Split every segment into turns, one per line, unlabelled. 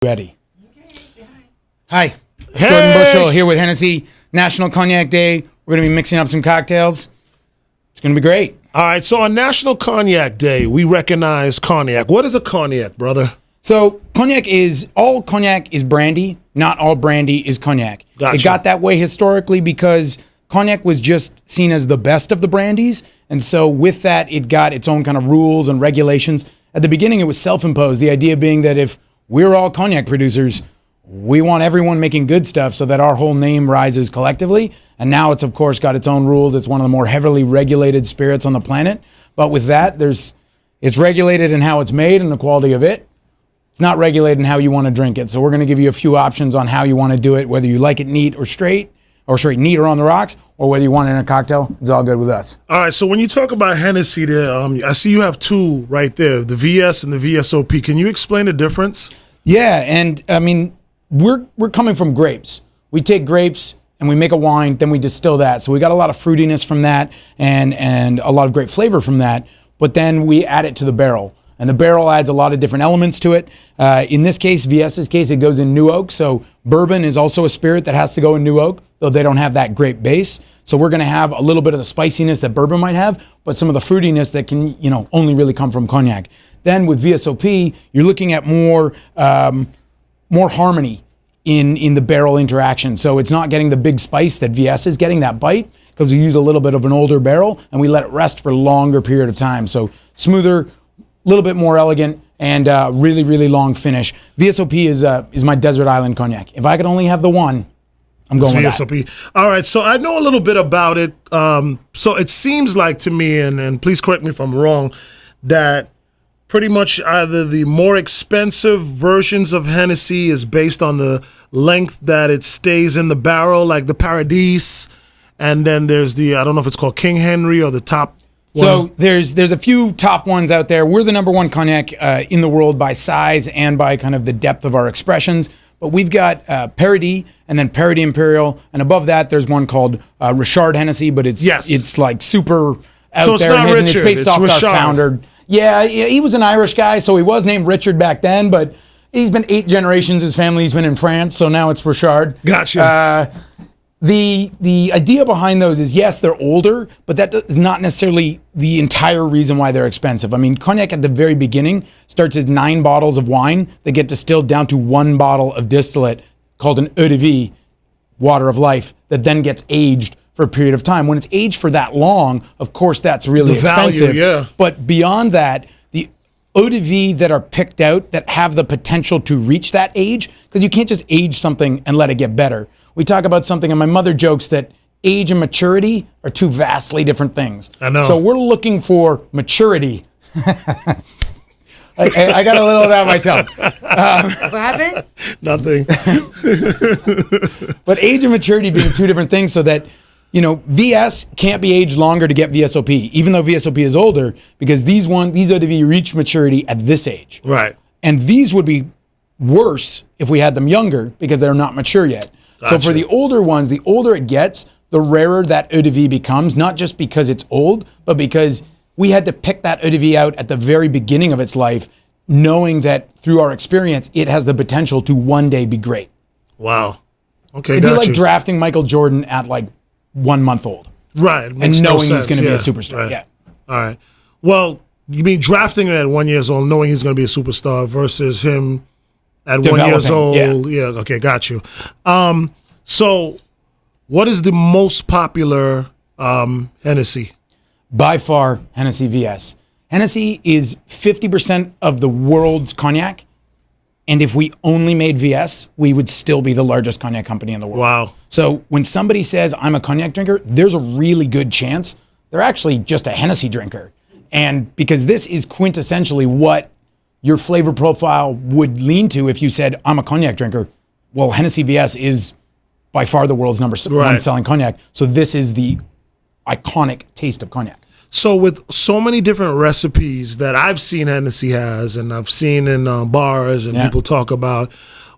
ready. Hi, it's Jordan Bushel here with Hennessy. National Cognac Day. We're going to be mixing up some cocktails. It's going to be great.
All right, so on National Cognac Day, we recognize cognac. What is a cognac, brother?
So all cognac is brandy. Not all brandy is cognac.
Gotcha.
It got that way historically because cognac was just seen as the best of the brandies. And so with that, it got its own kind of rules and regulations. At the beginning, it was self-imposed. The idea being that if we're all cognac producers, we want everyone making good stuff so that our whole name rises collectively. And now it's, of course, got its own rules. It's one of the more heavily regulated spirits on the planet. But with that, it's regulated in how it's made and the quality of it. It's not regulated in how you want to drink it. So we're going to give you a few options on how you want to do it, whether you like it neat or straight neat or on the rocks, or whether you want it in a cocktail. It's all good with us.
All right, so when you talk about Hennessy there, I see you have two right there, the VS and the VSOP. Can you explain the difference?
Yeah, and I mean, we're coming from grapes. We take grapes and we make a wine, then we distill that. So we got a lot of fruitiness from that and a lot of great flavor from that, but then we add it to the barrel. And the barrel adds a lot of different elements to it. In this case, VS's case, it goes in new oak. So bourbon is also a spirit that has to go in new oak, though they don't have that grape base. So we're going to have a little bit of the spiciness that bourbon might have, but some of the fruitiness that can, only really come from cognac. Then with VSOP, you're looking at more harmony in the barrel interaction. So it's not getting the big spice that VS is getting, that bite, because we use a little bit of an older barrel and we let it rest for a longer period of time. So smoother, a little bit more elegant, and really, really long finish. VSOP is my desert island cognac. If I could only have the one, I'm going with
VSOP.
that.
All right, so I know a little bit about it. So it seems like to me, and please correct me if I'm wrong, that pretty much either the more expensive versions of Hennessy is based on the length that it stays in the barrel, like the Paradis, and then there's I don't know if it's called King Henry or the top.
So there's a few top ones out there. We're the number one cognac in the world by size and by kind of the depth of our expressions. But we've got Paradis and then Paradis Imperial, and above that there's one called Richard Hennessy, but it's like super out there.
So it's not Richard.
It's based off
Richard.
our founder. Yeah, he was an Irish guy, so he was named Richard back then, but he's been 8 generations. His family's been in France, so now it's Richard.
Gotcha.
The idea behind those is, yes, they're older, but that is not necessarily the entire reason why they're expensive. I mean, cognac at the very beginning starts as 9 bottles of wine that get distilled down to 1 bottle of distillate called an eau de vie, water of life, that then gets aged for a period of time. When it's aged for that long, of course, that's really expensive.
Value, yeah.
But beyond that, the eau de vie that are picked out that have the potential to reach that age, because you can't just age something and let it get better. We talk about something, and my mother jokes that age and maturity are 2 vastly different things.
I know.
So we're looking for maturity. I got a little of that myself.
What happened?
Nothing.
But age and maturity being 2 different things, so that, VS can't be aged longer to get VSOP, even though VSOP is older, because these eau de vie reach maturity at this age.
Right.
And these would be worse if we had them younger because they're not mature yet.
Gotcha.
So for the older ones, the older it gets, the rarer that eau de vie becomes, not just because it's old, but because we had to pick that eau de vie out at the very beginning of its life, knowing that through our experience, it has the potential to one day be great.
Wow. Okay,
It'd be like drafting Michael Jordan at like 1 month old.
Right.
And knowing he's going to be a superstar.
Right.
Yeah.
All right. Well, you mean drafting him at 1 year old, knowing he's going to be a superstar versus him at 1 year old. Yeah. Okay, got you. So what is the most popular Hennessy?
By far, Hennessy VS. Hennessy is 50% of the world's cognac. And if we only made VS, we would still be the largest cognac company in the world.
Wow.
So when somebody says, I'm a cognac drinker, there's a really good chance they're actually just a Hennessy drinker. And because this is quintessentially what your flavor profile would lean to if you said, I'm a cognac drinker. Well, Hennessy VS is by far the world's number one selling cognac. So this is the iconic taste of cognac.
So with so many different recipes that I've seen Hennessy has, and I've seen in bars and people talk about,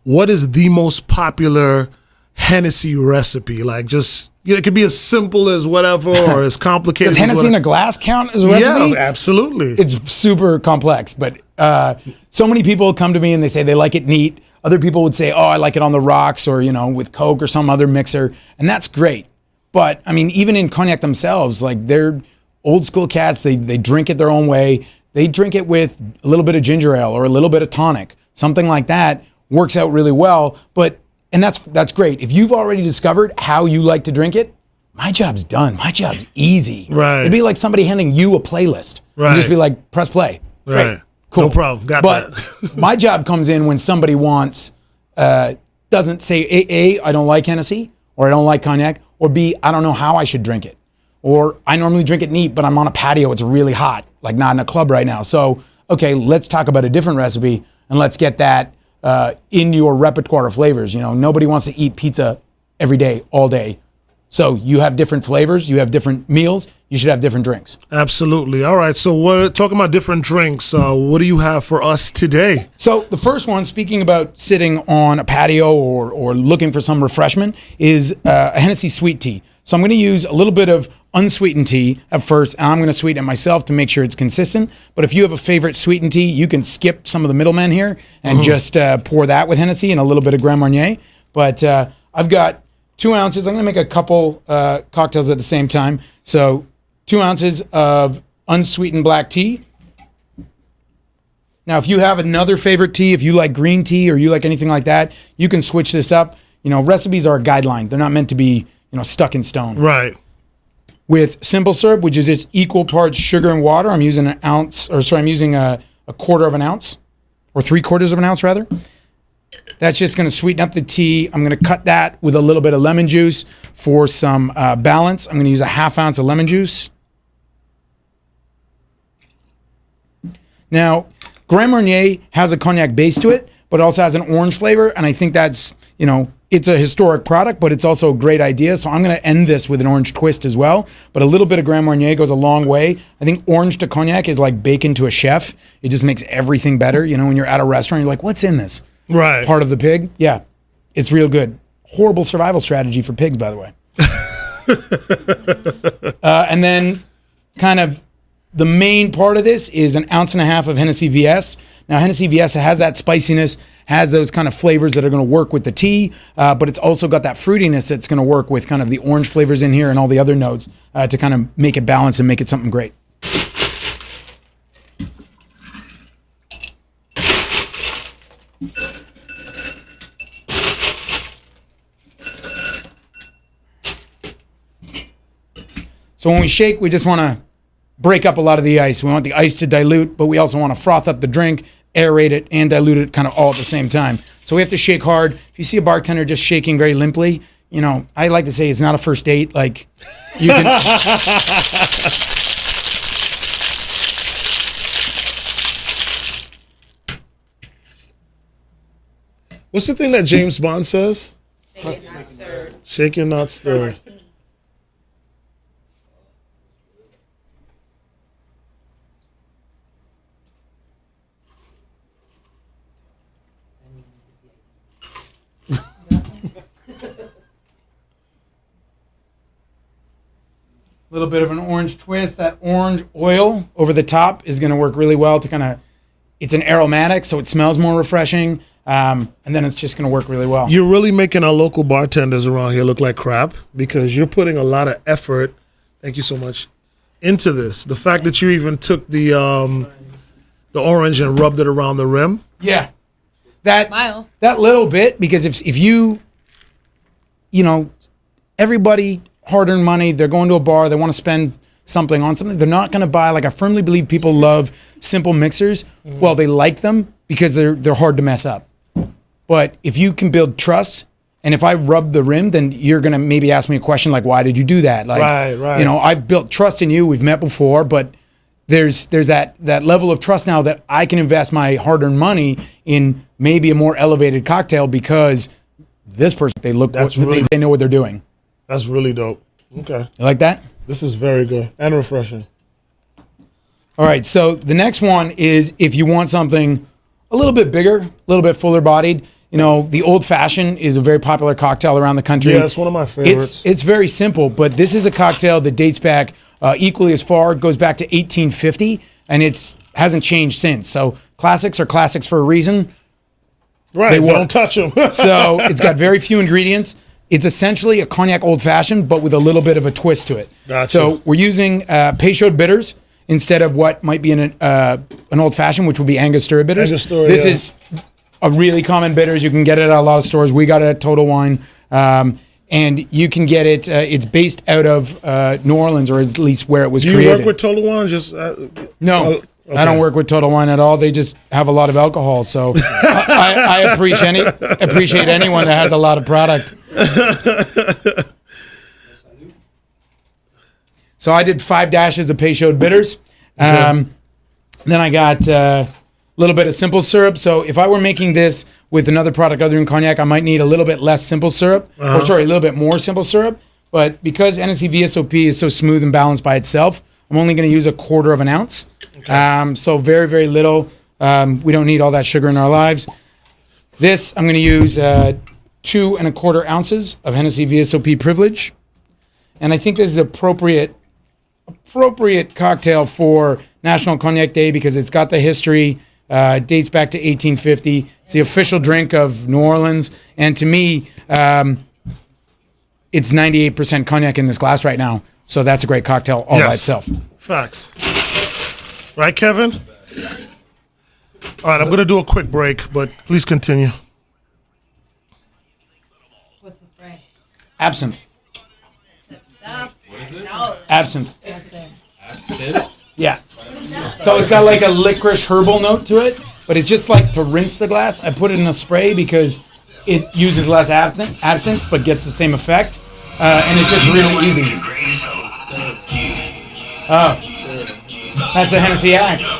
what is the most popular Hennessy recipe? Like just, it could be as simple as whatever or as complicated.
Does Hennessy in a glass count as a recipe?
Yeah, absolutely.
It's super complex, but so many people come to me and they say they like it neat. Other people would say, oh, I like it on the rocks or, with Coke or some other mixer. And that's great. But, I mean, even in Cognac themselves, like they're old school cats. They drink it their own way. They drink it with a little bit of ginger ale or a little bit of tonic. Something like that works out really well. And that's great. If you've already discovered how you like to drink it, my job's done. My job's easy.
Right.
It'd be like somebody handing you a playlist.
Right.
And just be like, press play.
Right.
Great. Cool.
No problem. Got
but
that.
my job comes in when somebody doesn't say, A, I don't like Hennessy, or I don't like Cognac, or B, I don't know how I should drink it. Or I normally drink it neat, but I'm on a patio, it's really hot, like not in a club right now. So, okay, let's talk about a different recipe, and let's get that in your repertoire of flavors. Nobody wants to eat pizza every day, all day. So you have different flavors, you have different meals, you should have different drinks.
Absolutely. All right, so we're talking about different drinks. What do you have for us today?
So the first one, speaking about sitting on a patio or looking for some refreshment, is a Hennessy sweet tea. So I'm going to use a little bit of unsweetened tea at first, and I'm going to sweeten it myself to make sure it's consistent. But if you have a favorite sweetened tea, you can skip some of the middlemen here and just pour that with Hennessy and a little bit of Grand Marnier. But I've got 2 ounces. I'm going to make a couple cocktails at the same time. So 2 ounces of unsweetened black tea. Now, if you have another favorite tea, if you like green tea or you like anything like that, you can switch this up. Recipes are a guideline. They're not meant to be, stuck in stone.
Right.
With simple syrup, which is just equal parts sugar and water, I'm using I'm using a quarter of an ounce, or 3/4 of an ounce rather. That's just going to sweeten up the tea. I'm going to cut that with a little bit of lemon juice for some balance. I'm going to use a 1/2 ounce of lemon juice. Now, Grand Marnier has a cognac base to it, but it also has an orange flavor, and I think that's, it's a historic product, but it's also a great idea. So I'm going to end this with an orange twist as well. But a little bit of Grand Marnier goes a long way. I think orange to cognac is like bacon to a chef. It just makes everything better. When you're at a restaurant, you're like, what's in this?
Right.
Part of the pig? Yeah. It's real good. Horrible survival strategy for pigs, by the way. And then kind of the main part of this is 1.5 ounces of Hennessy VS. Now, Hennessy VS has that spiciness, has those kind of flavors that are going to work with the tea, but it's also got that fruitiness that's going to work with kind of the orange flavors in here and all the other notes to kind of make it balance and make it something great. So when we shake, we just want to break up a lot of the ice. We want the ice to dilute, but we also want to froth up the drink, aerate it, and dilute it kind of all at the same time. So we have to shake hard. If you see a bartender just shaking very limply, I like to say it's not a first date. Like, you can...
What's the thing that James Bond says?
Shake it, not stirred.
Shake it, not stirred.
A little bit of an orange twist. That orange oil over the top is going to work really well to kind of, it's an aromatic, so it smells more refreshing. And then it's just going to work really well.
You're really making our local bartenders around here look like crap because you're putting a lot of effort, thank you so much, into this. The fact that you even took the orange and rubbed it around the rim.
Yeah. That
Smile.
That little bit, because if you everybody hard-earned money, they're going to a bar, they want to spend something on something, they're not going to buy, like I firmly believe people love simple mixers. Well, they like them because they're hard to mess up. But if you can build trust, and if I rub the rim, then you're going to maybe ask me a question like, why did you do that? Like,
right.
I've built trust in you, we've met before, but there's that level of trust now that I can invest my hard-earned money in maybe a more elevated cocktail because this person, they know what they're doing.
That's really dope. Okay.
You like that?
This is very good and refreshing.
All right, so the next one is if you want something a little bit bigger, a little bit fuller bodied. The Old Fashioned is a very popular cocktail around the country.
Yeah, it's one of my favorites.
It's very simple, but this is a cocktail that dates back equally as far. It goes back to 1850, and it hasn't changed since. So classics are classics for a reason.
Right,
they work.
don't touch them.
So it's got very few ingredients. It's essentially a cognac old fashioned, but with a little bit of a twist to it.
Gotcha.
So we're using Peychaud bitters instead of what might be an old fashioned, which would be Angostura bitters.
Angostura,
this
yeah.
is a really common bitters. You can get it at a lot of stores. We got it at Total Wine. And you can get it. It's based out of New Orleans, or at least where it was created.
Do you work with Total Wine?
No,
okay.
I don't work with Total Wine at all. They just have a lot of alcohol. So I appreciate anyone that has a lot of product. So I did 5 dashes of Peychaud bitters. Then I got a little bit of simple syrup. So if I were making this with another product other than cognac, I might need a little bit less simple syrup. Or sorry, a little bit more simple syrup. But because Hennessy Vsop is so smooth and balanced by itself, I'm only going to use 1/4 ounce. Okay. So very, very little. We don't need all that sugar in our lives. This, I'm going to use 2 1/4 ounces of Hennessy Vsop Privilege. And I think this is appropriate cocktail for National Cognac Day because it's got the history. Dates back to 1850. It's the official drink of New Orleans. And to me, it's 98% cognac in this glass right now. So that's a great cocktail all by itself.
Facts. Right, Kevin? All right, I'm going to do a quick break, but please continue.
What's the spray?
Absinthe.
What is it?
Absinthe.
Absinthe?
Yeah. So it's got like a licorice herbal note to it, but it's just like to rinse the glass. I put it in a spray because it uses less absinthe, but gets the same effect. And it's just really easy. Oh, that's the Hennessy Axe.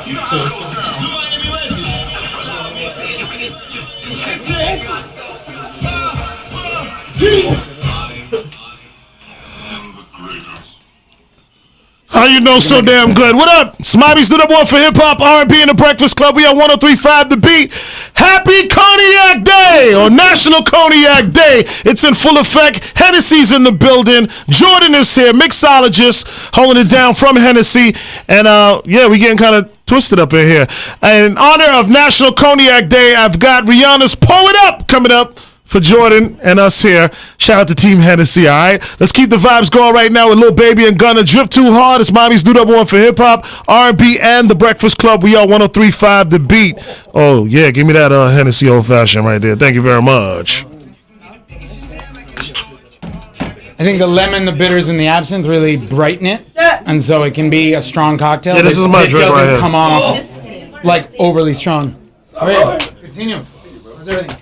How you know so damn good? What up? Smobby stood up one for hip hop, R&B, and the Breakfast Club. We are 103.5 The Beat. Happy Cognac Day or National Cognac Day. It's in full effect. Hennessy's in the building. Jordan is here, mixologist, holding it down from Hennessy. And yeah, we getting kind of twisted up in here. And in honor of National Cognac Day, I've got Rihanna's Pull It Up coming up for Jordan and us here. Shout out to Team Hennessy, all right? Let's keep the vibes going right now with Lil Baby and Gunna. Drip Too Hard. It's Mommy's Dude Up One for Hip Hop, R&B, and The Breakfast Club. We are 103.5 The Beat. Oh, yeah, give me that Hennessy Old Fashioned right there. Thank you very much.
I think the lemon, the bitters, and the absinthe really brighten it, and so it can be a strong cocktail.
Yeah, this is my
it
drink
doesn't
right here.
come off like overly strong. Oh, yeah. Good seeing you. How's everything?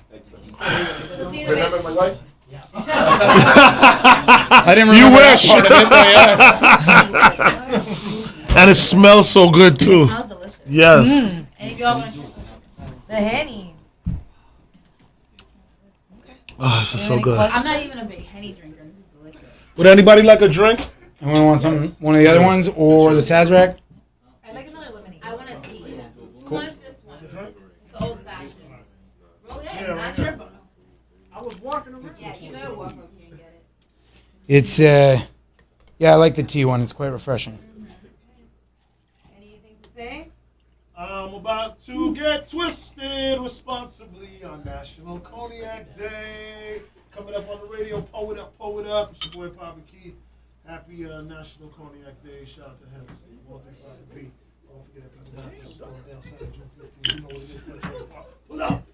Remember my wife?
I didn't remember
You
that
wish.
part of it, but yeah.
And it smells so good, too.
It smells delicious.
Yes.
And if y'all want the Henny.
Oh, this is so good.
I'm not even a big Henny drinker. This is delicious.
Would anybody like a drink?
Anyone want one of the other ones or the Sazerac?
I like another lemonade. I want a tea. Who wants this one? It's the old fashioned. Roll it. Not your book.
I was walking around.
Yeah, you better walk over here and get it.
It's yeah, I like the tea one. It's quite refreshing.
Anything to say?
I'm about to get twisted responsibly on National Cognac Day. Coming up on the radio, Pull It Up, Pull It Up. It's your boy Papa Keith. Happy National Cognac Day. Shout out to Hennessy. 135 The Beat. Don't forget that people got this going down Saturday, June 15th. You know what it is. Pull up.